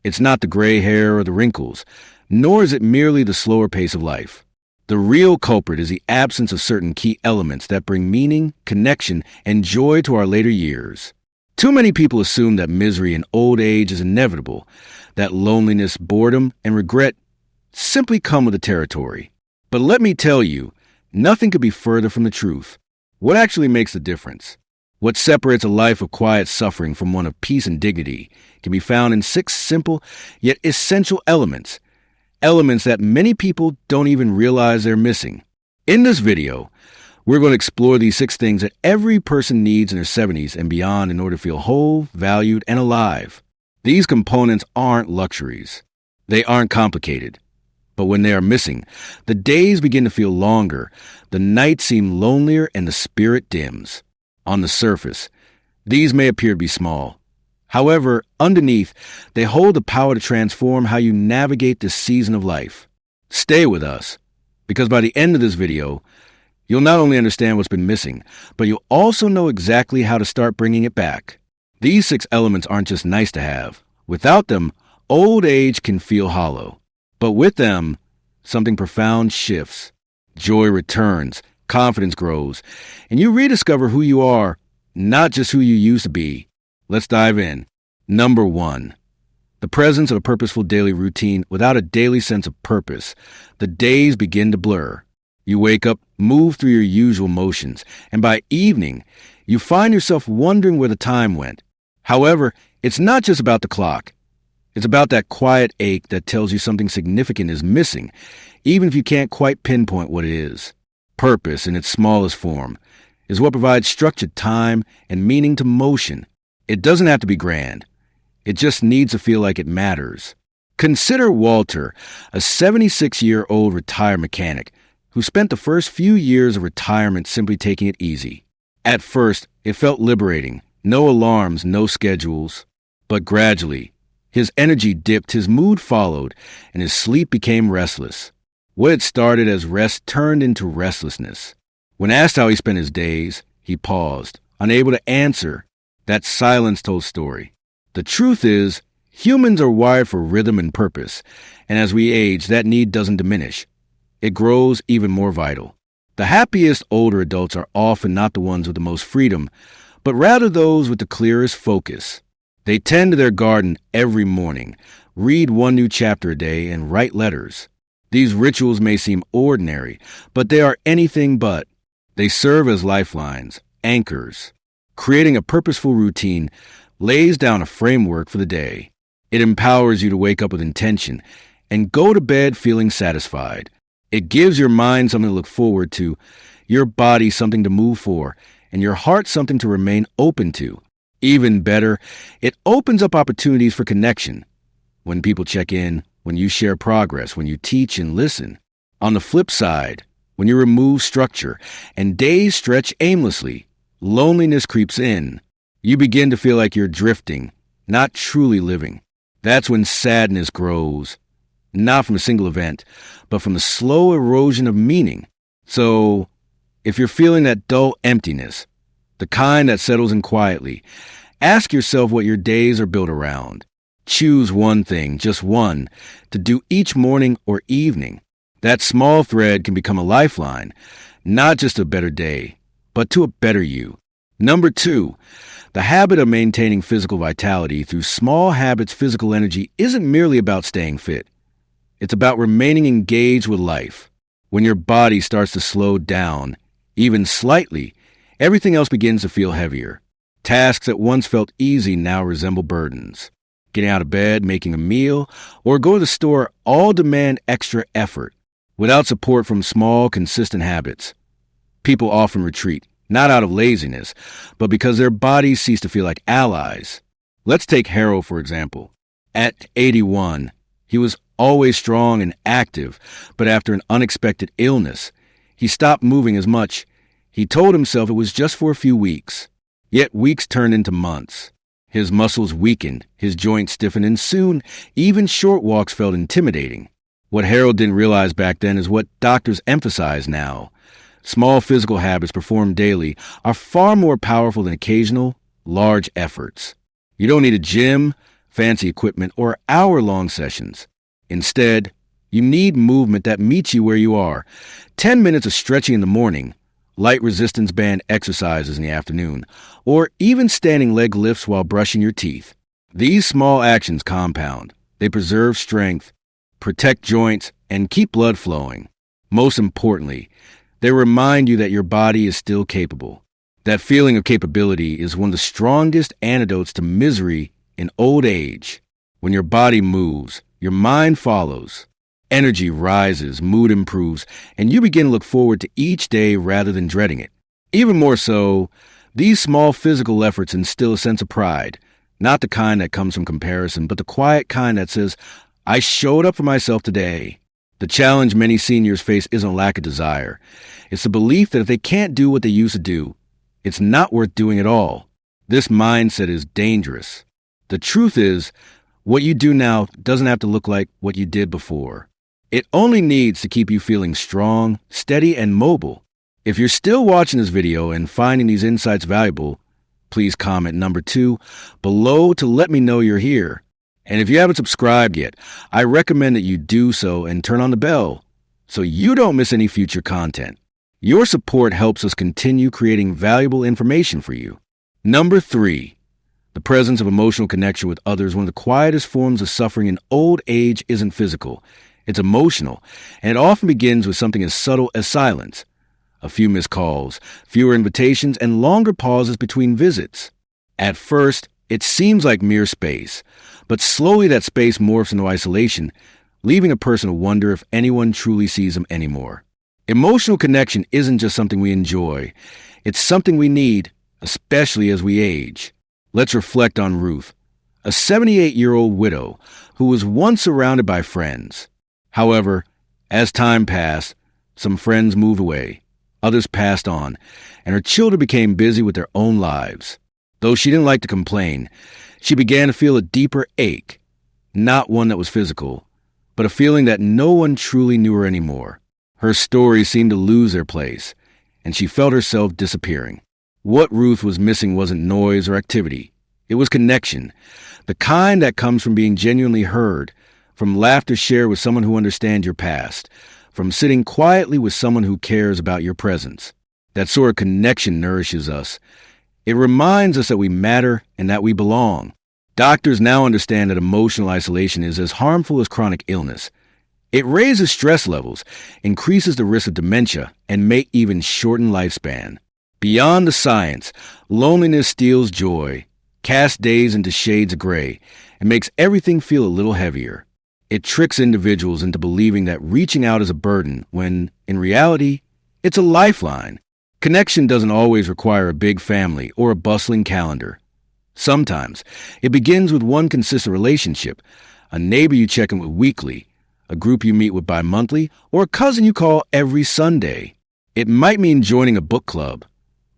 It's not the gray hair or the wrinkles, nor is it merely the slower pace of life. The real culprit is the absence of certain key elements that bring meaning, connection, and joy to our later years. Too many people assume that misery in old age is inevitable, that loneliness, boredom, and regret simply come with the territory. But let me tell you, nothing could be further from the truth. What actually makes the difference? What separates a life of quiet suffering from one of peace and dignity can be found in 6 simple yet essential elements that many people don't even realize they're missing. In this video, we're going to explore these 6 things that every person needs in their 70s and beyond in order to feel whole, valued, and alive. These components aren't luxuries. They aren't complicated. But when they are missing, the days begin to feel longer, the nights seem lonelier, and the spirit dims. On the surface, these may appear to be small. However, underneath, they hold the power to transform how you navigate this season of life. Stay with us, because by the end of this video, you'll not only understand what's been missing, but you'll also know exactly how to start bringing it back. These 6 elements aren't just nice to have. Without them, old age can feel hollow. But with them, something profound shifts. Joy returns, confidence grows, and you rediscover who you are, not just who you used to be. Let's dive in. Number 1. The presence of a purposeful daily routine. Without a daily sense of purpose, the days begin to blur. You wake up, move through your usual motions, and by evening, you find yourself wondering where the time went. However, it's not just about the clock. It's about that quiet ache that tells you something significant is missing, even if you can't quite pinpoint what it is. Purpose, in its smallest form, is what provides structured time and meaning to motion. It doesn't have to be grand. It just needs to feel like it matters. Consider Walter, a 76-year-old retired mechanic who spent the first few years of retirement simply taking it easy. At first, it felt liberating. No alarms, no schedules. But gradually, his energy dipped, his mood followed, and his sleep became restless. What had started as rest turned into restlessness. When asked how he spent his days, he paused, unable to answer. That silence told story. The truth is, humans are wired for rhythm and purpose, and as we age, that need doesn't diminish. It grows even more vital. The happiest older adults are often not the ones with the most freedom, but rather those with the clearest focus. They tend to their garden every morning, read 1 new chapter a day, and write letters. These rituals may seem ordinary, but they are anything but. They serve as lifelines, anchors. Creating a purposeful routine lays down a framework for the day. It empowers you to wake up with intention and go to bed feeling satisfied. It gives your mind something to look forward to, your body something to move for, and your heart something to remain open to. Even better, it opens up opportunities for connection. When people check in, when you share progress, when you teach and listen. On the flip side, when you remove structure and days stretch aimlessly, loneliness creeps in. You begin to feel like you're drifting, not truly living. That's when sadness grows, not from a single event, but from the slow erosion of meaning. So, if you're feeling that dull emptiness, the kind that settles in quietly, ask yourself what your days are built around. Choose one thing, just one, to do each morning or evening. That small thread can become a lifeline, not just a better day, but to a better you. Number 2, the habit of maintaining physical vitality through small habits. Physical energy isn't merely about staying fit. It's about remaining engaged with life. When your body starts to slow down, even slightly, everything else begins to feel heavier. Tasks that once felt easy now resemble burdens. Getting out of bed, making a meal, or going to the store all demand extra effort. Without support from small, consistent habits, people often retreat, not out of laziness, but because their bodies cease to feel like allies. Let's take Harold, for example. At 81, he was always strong and active, but after an unexpected illness, he stopped moving as much. He told himself it was just for a few weeks. Yet weeks turned into months. His muscles weakened, his joints stiffened, and soon, even short walks felt intimidating. What Harold didn't realize back then is what doctors emphasize now. Small physical habits performed daily are far more powerful than occasional, large efforts. You don't need a gym, fancy equipment, or hour-long sessions. Instead, you need movement that meets you where you are. 10 minutes of stretching in the morning, light resistance band exercises in the afternoon, or even standing leg lifts while brushing your teeth. These small actions compound. They preserve strength, protect joints, and keep blood flowing. Most importantly, they remind you that your body is still capable. That feeling of capability is one of the strongest antidotes to misery in old age. When your body moves, your mind follows. Energy rises, mood improves, and you begin to look forward to each day rather than dreading it. Even more so, these small physical efforts instill a sense of pride, not the kind that comes from comparison, but the quiet kind that says, I showed up for myself today. The challenge many seniors face isn't a lack of desire. It's the belief that if they can't do what they used to do, it's not worth doing at all. This mindset is dangerous. The truth is, what you do now doesn't have to look like what you did before. It only needs to keep you feeling strong, steady, and mobile. If you're still watching this video and finding these insights valuable, please comment number 2 below to let me know you're here. And if you haven't subscribed yet, I recommend that you do so and turn on the bell so you don't miss any future content. Your support helps us continue creating valuable information for you. Number 3, the presence of emotional connection with others. One of the quietest forms of suffering in old age isn't physical. It's emotional, and it often begins with something as subtle as silence. A few missed calls, fewer invitations, and longer pauses between visits. At first, it seems like mere space, but slowly that space morphs into isolation, leaving a person to wonder if anyone truly sees them anymore. Emotional connection isn't just something we enjoy. It's something we need, especially as we age. Let's reflect on Ruth, a 78-year-old widow who was once surrounded by friends. However, as time passed, some friends moved away, others passed on, and her children became busy with their own lives. Though she didn't like to complain, she began to feel a deeper ache, not one that was physical, but a feeling that no one truly knew her anymore. Her stories seemed to lose their place, and she felt herself disappearing. What Ruth was missing wasn't noise or activity. It was connection, the kind that comes from being genuinely heard, from laughter shared with someone who understands your past, from sitting quietly with someone who cares about your presence. That sort of connection nourishes us. It reminds us that we matter and that we belong. Doctors now understand that emotional isolation is as harmful as chronic illness. It raises stress levels, increases the risk of dementia, and may even shorten lifespan. Beyond the science, loneliness steals joy, casts days into shades of gray, and makes everything feel a little heavier. It tricks individuals into believing that reaching out is a burden when, in reality, it's a lifeline. Connection doesn't always require a big family or a bustling calendar. Sometimes, it begins with one consistent relationship, a neighbor you check in with weekly, a group you meet with bi-monthly, or a cousin you call every Sunday. It might mean joining a book club,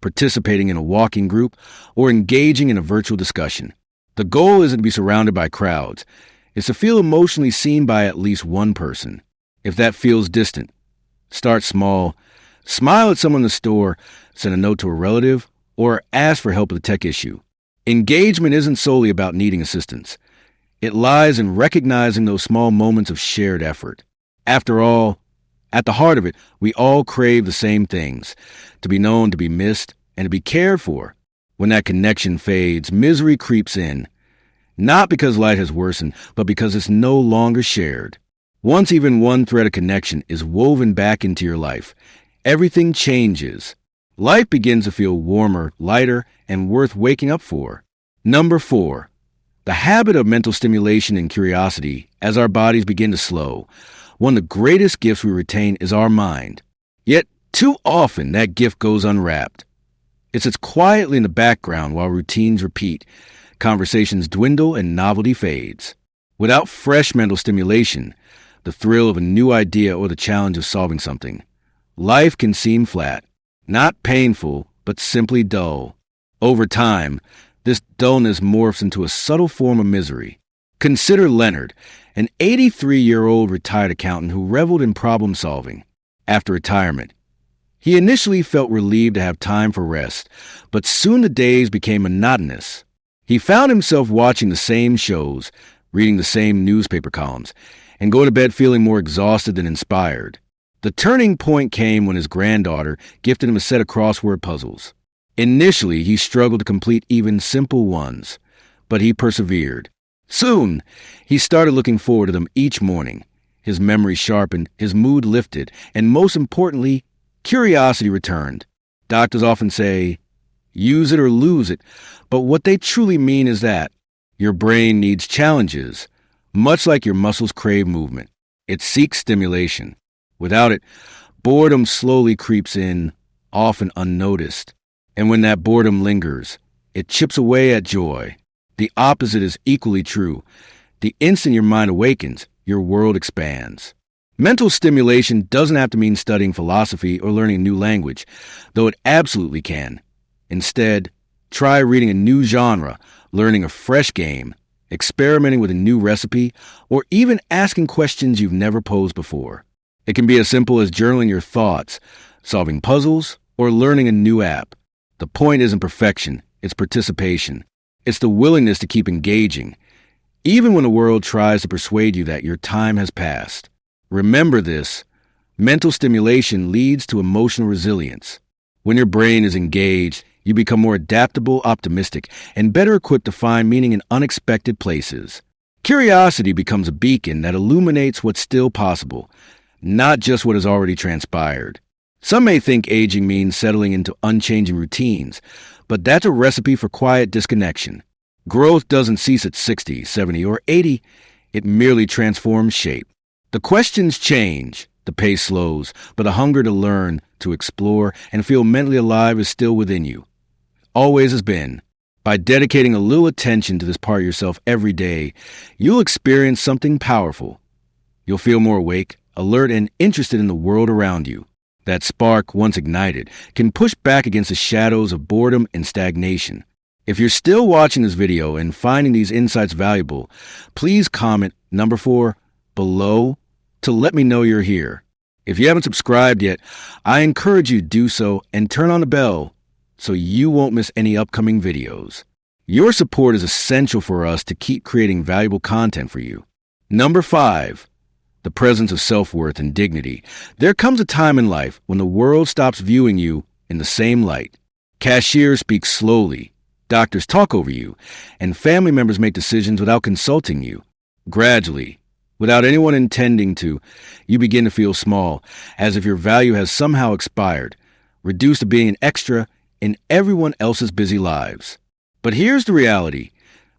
participating in a walking group, or engaging in a virtual discussion. The goal isn't to be surrounded by crowds. It's to feel emotionally seen by at least one person. If that feels distant, start small. Smile at someone in the store, send a note to a relative, or ask for help with a tech issue. Engagement isn't solely about needing assistance. It lies in recognizing those small moments of shared effort. After all, at the heart of it, we all crave the same things: to be known, to be missed, and to be cared for. When that connection fades, misery creeps in. Not because light has worsened, but because it's no longer shared. Once even one thread of connection is woven back into your life, everything changes. Life begins to feel warmer, lighter, and worth waking up for. Number 4, the habit of mental stimulation and curiosity as our bodies begin to slow. One of the greatest gifts we retain is our mind. Yet, too often, that gift goes unwrapped. It sits quietly in the background while routines repeat, conversations dwindle, and novelty fades. Without fresh mental stimulation, the thrill of a new idea or the challenge of solving something, life can seem flat. Not painful, but simply dull. Over time, this dullness morphs into a subtle form of misery. Consider Leonard, an 83-year-old retired accountant who reveled in problem solving. After retirement, he initially felt relieved to have time for rest, but soon the days became monotonous. He found himself watching the same shows, reading the same newspaper columns, and going to bed feeling more exhausted than inspired. The turning point came when his granddaughter gifted him a set of crossword puzzles. Initially, he struggled to complete even simple ones, but he persevered. Soon, he started looking forward to them each morning. His memory sharpened, his mood lifted, and most importantly, curiosity returned. Doctors often say, use it or lose it, but what they truly mean is that your brain needs challenges, much like your muscles crave movement. It seeks stimulation. Without it, boredom slowly creeps in, often unnoticed. And when that boredom lingers, it chips away at joy. The opposite is equally true. The instant your mind awakens, your world expands. Mental stimulation doesn't have to mean studying philosophy or learning a new language, though it absolutely can. Instead, try reading a new genre, learning a fresh game, experimenting with a new recipe, or even asking questions you've never posed before. It can be as simple as journaling your thoughts, solving puzzles, or learning a new app. The point isn't perfection, it's participation. It's the willingness to keep engaging, even when the world tries to persuade you that your time has passed. Remember this: mental stimulation leads to emotional resilience. When your brain is engaged, you become more adaptable, optimistic, and better equipped to find meaning in unexpected places. Curiosity becomes a beacon that illuminates what's still possible, not just what has already transpired. Some may think aging means settling into unchanging routines, but that's a recipe for quiet disconnection. Growth doesn't cease at 60, 70, or 80. It merely transforms shape. The questions change, the pace slows, but the hunger to learn, to explore, and feel mentally alive is still within you. Always has been. By dedicating a little attention to this part of yourself every day, you'll experience something powerful. You'll feel more awake, alert, and interested in the world around you. That spark, once ignited, can push back against the shadows of boredom and stagnation. If you're still watching this video and finding these insights valuable, please comment number 4 below to let me know you're here. If you haven't subscribed yet, I encourage you to do so and turn on the bell so you won't miss any upcoming videos. Your support is essential for us to keep creating valuable content for you. Number 5. The presence of self-worth and dignity. There comes a time in life when the world stops viewing you in the same light. Cashiers speak slowly, doctors talk over you, and family members make decisions without consulting you. Gradually, without anyone intending to, you begin to feel small, as if your value has somehow expired, reduced to being an extra in everyone else's busy lives. But here's the reality: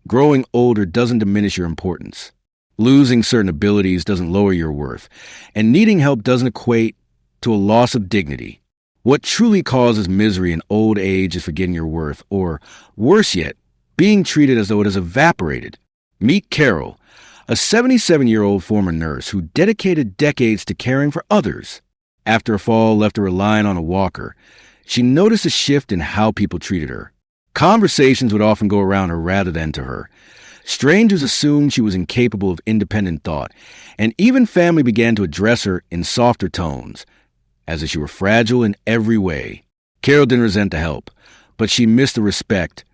growing older doesn't diminish your importance. Losing certain abilities doesn't lower your worth, and needing help doesn't equate to a loss of dignity. What truly causes misery in old age is forgetting your worth, or, worse yet, being treated as though it has evaporated. Meet Carol, a 77-year-old former nurse who dedicated decades to caring for others. After a fall left her relying on a walker, she noticed a shift in how people treated her. Conversations would often go around her rather than to her. Strangers assumed she was incapable of independent thought, and even family began to address her in softer tones, as if she were fragile in every way. Carol didn't resent the help, but she missed the respect,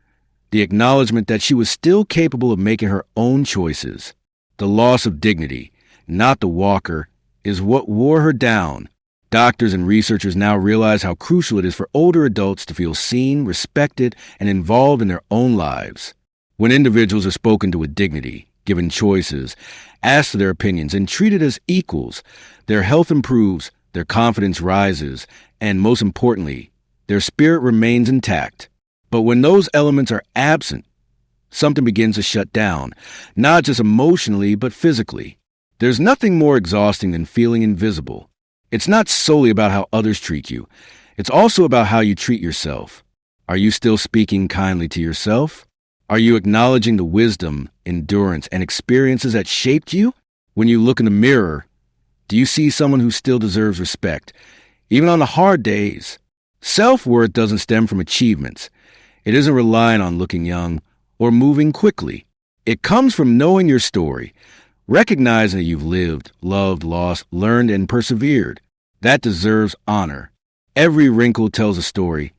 the acknowledgement that she was still capable of making her own choices. The loss of dignity, not the walker, is what wore her down. Doctors and researchers now realize how crucial it is for older adults to feel seen, respected, and involved in their own lives. When individuals are spoken to with dignity, given choices, asked for their opinions, and treated as equals, their health improves, their confidence rises, and most importantly, their spirit remains intact. But when those elements are absent, something begins to shut down, not just emotionally, but physically. There's nothing more exhausting than feeling invisible. It's not solely about how others treat you. It's also about how you treat yourself. Are you still speaking kindly to yourself? Are you acknowledging the wisdom, endurance, and experiences that shaped you? When you look in the mirror, do you see someone who still deserves respect, even on the hard days? Self-worth doesn't stem from achievements. It isn't relying on looking young or moving quickly. It comes from knowing your story, recognizing that you've lived, loved, lost, learned, and persevered. That deserves honor. Every wrinkle tells a story.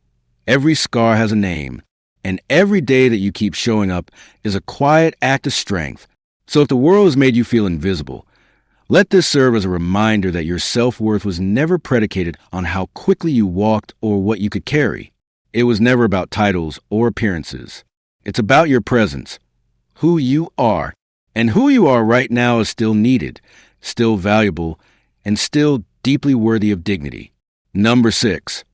Every scar has a name. And every day that you keep showing up is a quiet act of strength. So if the world has made you feel invisible, let this serve as a reminder that your self-worth was never predicated on how quickly you walked or what you could carry. It was never about titles or appearances. It's about your presence, who you are. And who you are right now is still needed, still valuable, and still deeply worthy of dignity. Number 6,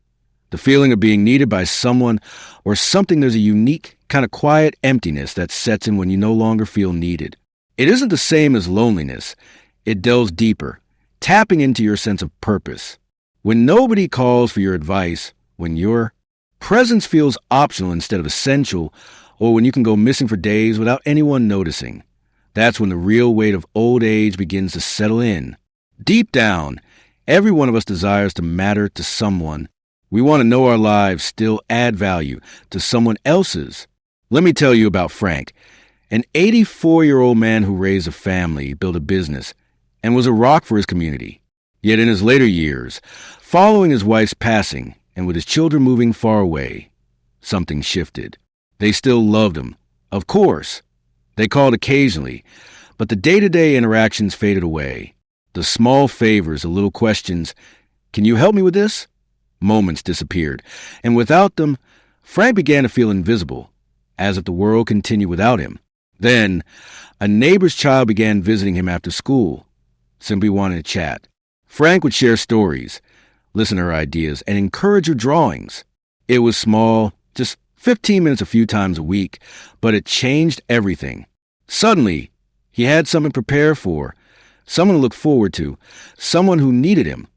the feeling of being needed by someone or something. There's a unique, kind of quiet emptiness that sets in when you no longer feel needed. It isn't the same as loneliness. It delves deeper, tapping into your sense of purpose. When nobody calls for your advice, when your presence feels optional instead of essential, or when you can go missing for days without anyone noticing. That's when the real weight of old age begins to settle in. Deep down, every one of us desires to matter to someone. We want to know our lives still add value to someone else's. Let me tell you about Frank, an 84-year-old man who raised a family, built a business, and was a rock for his community. Yet in his later years, following his wife's passing and with his children moving far away, something shifted. They still loved him, of course. They called occasionally, but the day-to-day interactions faded away. The small favors, the little questions, "Can you help me with this?" Moments disappeared, and without them, Frank began to feel invisible, as if the world continued without him. Then, a neighbor's child began visiting him after school, simply wanting to chat. Frank would share stories, listen to her ideas, and encourage her drawings. It was small, just 15 minutes a few times a week, but it changed everything. Suddenly, he had someone to prepare for, someone to look forward to, someone who needed him,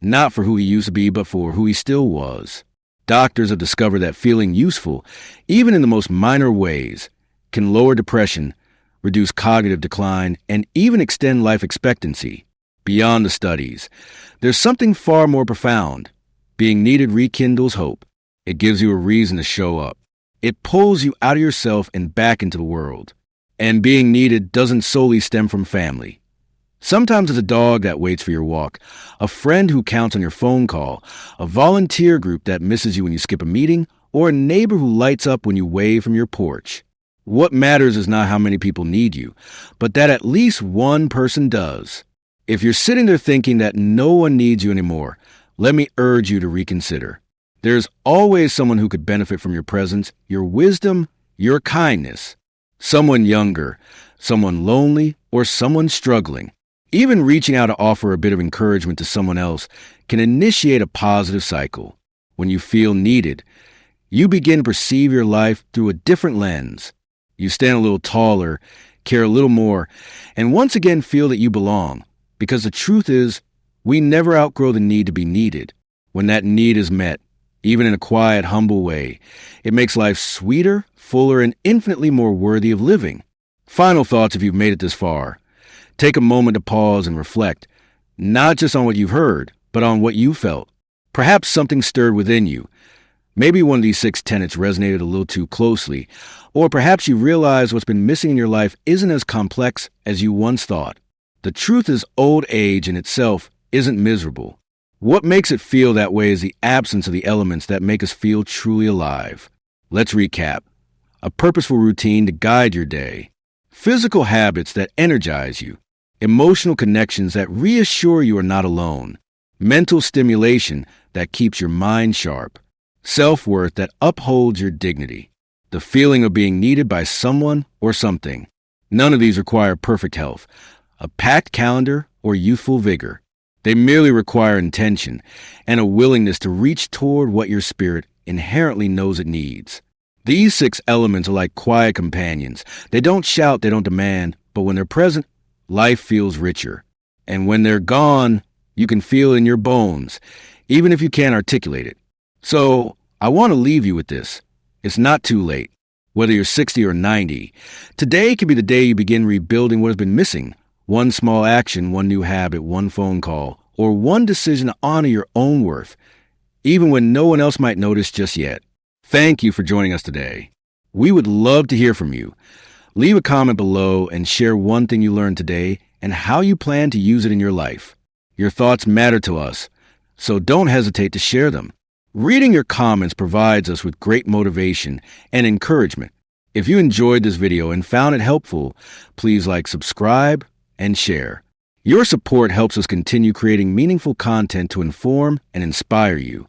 not for who he used to be, but for who he still was. Doctors have discovered that feeling useful, even in the most minor ways, can lower depression, reduce cognitive decline, and even extend life expectancy. Beyond the studies, there's something far more profound. Being needed rekindles hope. It gives you a reason to show up. It pulls you out of yourself and back into the world. And being needed doesn't solely stem from family. Sometimes it's a dog that waits for your walk, a friend who counts on your phone call, a volunteer group that misses you when you skip a meeting, or a neighbor who lights up when you wave from your porch. What matters is not how many people need you, but that at least one person does. If you're sitting there thinking that no one needs you anymore, let me urge you to reconsider. There's always someone who could benefit from your presence, your wisdom, your kindness. Someone younger, someone lonely, or someone struggling. Even reaching out to offer a bit of encouragement to someone else can initiate a positive cycle. When you feel needed, you begin to perceive your life through a different lens. You stand a little taller, care a little more, and once again feel that you belong. Because the truth is, we never outgrow the need to be needed. When that need is met, even in a quiet, humble way, it makes life sweeter, fuller, and infinitely more worthy of living. Final thoughts if you've made it this far. Take a moment to pause and reflect, not just on what you've heard, but on what you felt. Perhaps something stirred within you. Maybe one of these 6 tenets resonated a little too closely, or perhaps you realize what's been missing in your life isn't as complex as you once thought. The truth is, old age in itself isn't miserable. What makes it feel that way is the absence of the elements that make us feel truly alive. Let's recap. A purposeful routine to guide your day. Physical habits that energize you. Emotional connections that reassure you are not alone. Mental stimulation that keeps your mind sharp. Self-worth that upholds your dignity. The feeling of being needed by someone or something. None of these require perfect health, a packed calendar, or youthful vigor. They merely require intention and a willingness to reach toward what your spirit inherently knows it needs. These 6 elements are like quiet companions. They don't shout, they don't demand, but when they're present, life feels richer. And when they're gone, you can feel it in your bones, even if you can't articulate it. So, I want to leave you with this. It's not too late. Whether you're 60 or 90, today can be the day you begin rebuilding what has been missing. One small action, one new habit, one phone call, or one decision to honor your own worth, even when no one else might notice just yet. Thank you for joining us today. We would love to hear from you. Leave a comment below and share one thing you learned today and how you plan to use it in your life. Your thoughts matter to us, so don't hesitate to share them. Reading your comments provides us with great motivation and encouragement. If you enjoyed this video and found it helpful, please like, subscribe, and share. Your support helps us continue creating meaningful content to inform and inspire you.